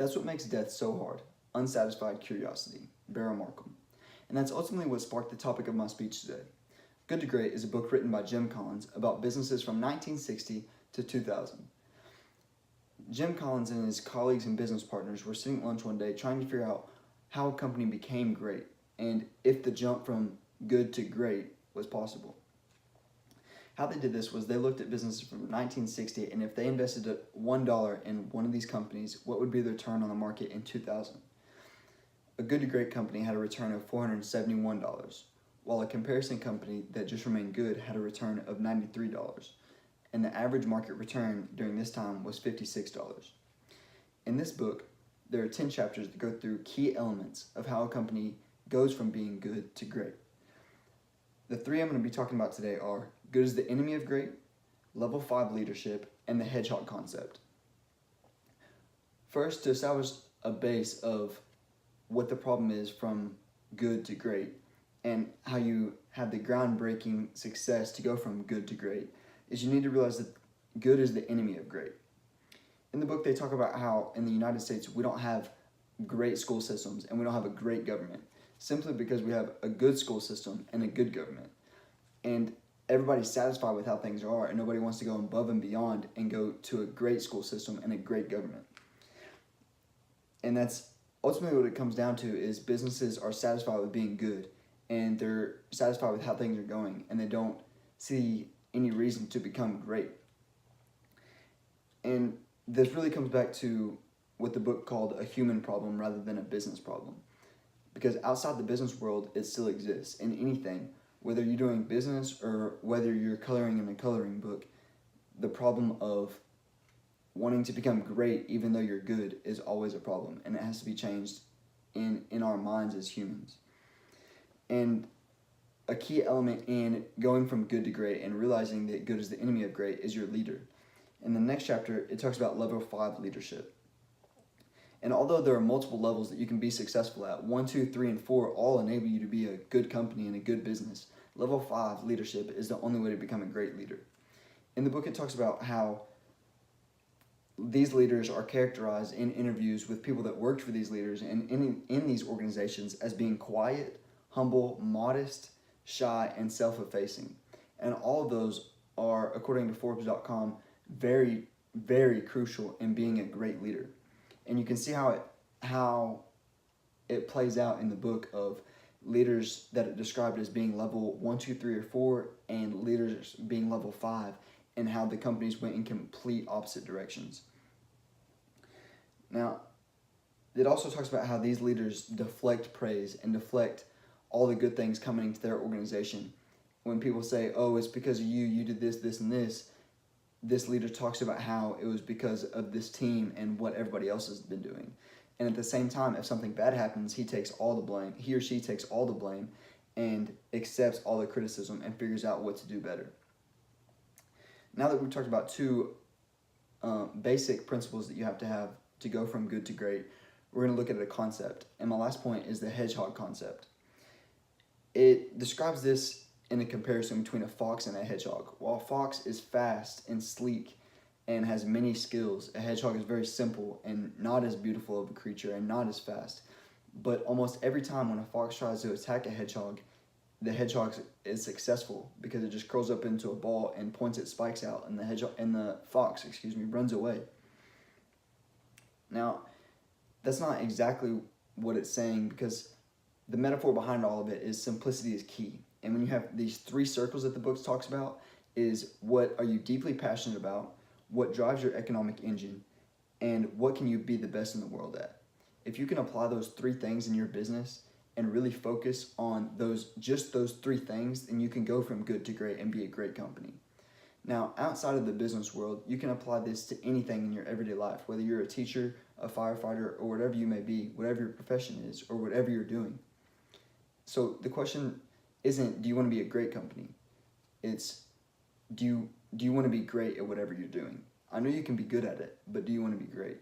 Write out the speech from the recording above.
That's what makes death so hard. Unsatisfied curiosity. Beryl Markham. And that's ultimately what sparked the topic of my speech today. Good to Great is a book written by Jim Collins about businesses from 1960 to 2000. Jim Collins and his colleagues and business partners were sitting at lunch one day trying to figure out how a company became great and if the jump from good to great was possible. How they did this was they looked at businesses from 1960 and if they invested $1 in one of these companies, what would be the return on the market in 2000? A Good to Great company had a return of $471, while a comparison company that just remained good had a return of $93, and the average market return during this time was $56. In this book, there are 10 chapters that go through key elements of how a company goes from being good to great. The three I'm going to be talking about today are good is the enemy of great, level 5 leadership, and the hedgehog concept. First, to establish a base of what the problem is from good to great and how you have the groundbreaking success to go from good to great, is you need to realize that good is the enemy of great. In the book, they talk about how in the United States we don't have great school systems and we don't have a great government, simply because we have a good school system and a good government. And everybody's satisfied with how things are, and nobody wants to go above and beyond and go to a great school system and a great government. And that's ultimately what it comes down to, is businesses are satisfied with being good, and they're satisfied with how things are going, and they don't see any reason to become great. And this really comes back to what the book called a human problem rather than a business problem. Because outside the business world, it still exists in anything, whether you're doing business or whether you're coloring in a coloring book. The problem of wanting to become great even though you're good is always a problem, and it has to be changed in our minds as humans. And a key element in going from good to great and realizing that good is the enemy of great is your leader. In the next chapter, it talks about level 5 leadership. And although there are multiple levels that you can be successful at, 1, 2, 3, and 4 all enable you to be a good company and a good business, level 5 leadership is the only way to become a great leader. In the book, it talks about how these leaders are characterized in interviews with people that worked for these leaders and in these organizations as being quiet, humble, modest, shy, and self-effacing. And all of those are, according to Forbes.com, very, very crucial in being a great leader. And you can see how it plays out in the book of leaders that are described as being level 1, 2, 3, or 4, and leaders being level 5, and how the companies went in complete opposite directions. Now, it also talks about how these leaders deflect praise and deflect all the good things coming to their organization. When people say, oh, it's because of you, you did this, this, and this leader talks about how it was because of this team and what everybody else has been doing. And at the same time, if something bad happens, he or she takes all the blame and accepts all the criticism and figures out what to do better. Now that we've talked about two basic principles that you have to go from good to great, we're going to look at a concept. And my last point is the hedgehog concept. It describes this in a comparison between a fox and a hedgehog. While a fox is fast and sleek and has many skills, a hedgehog is very simple and not as beautiful of a creature and not as fast. But almost every time when a fox tries to attack a hedgehog, the hedgehog is successful because it just curls up into a ball and points its spikes out, and the fox runs away. Now, that's not exactly what it's saying, because the metaphor behind all of it is simplicity is key. And when you have these 3 circles that the book talks about, is what are you deeply passionate about, what drives your economic engine, and what can you be the best in the world at. If you can apply those 3 things in your business and really focus on just those 3 things, then you can go from good to great and be a great company. Now, outside of the business world, you can apply this to anything in your everyday life, whether you're a teacher, a firefighter, or whatever you may be, whatever your profession is, or whatever you're doing. So the question isn't, do you want to be a great company? It's, do you want to be great at whatever you're doing? I know you can be good at it, but do you want to be great?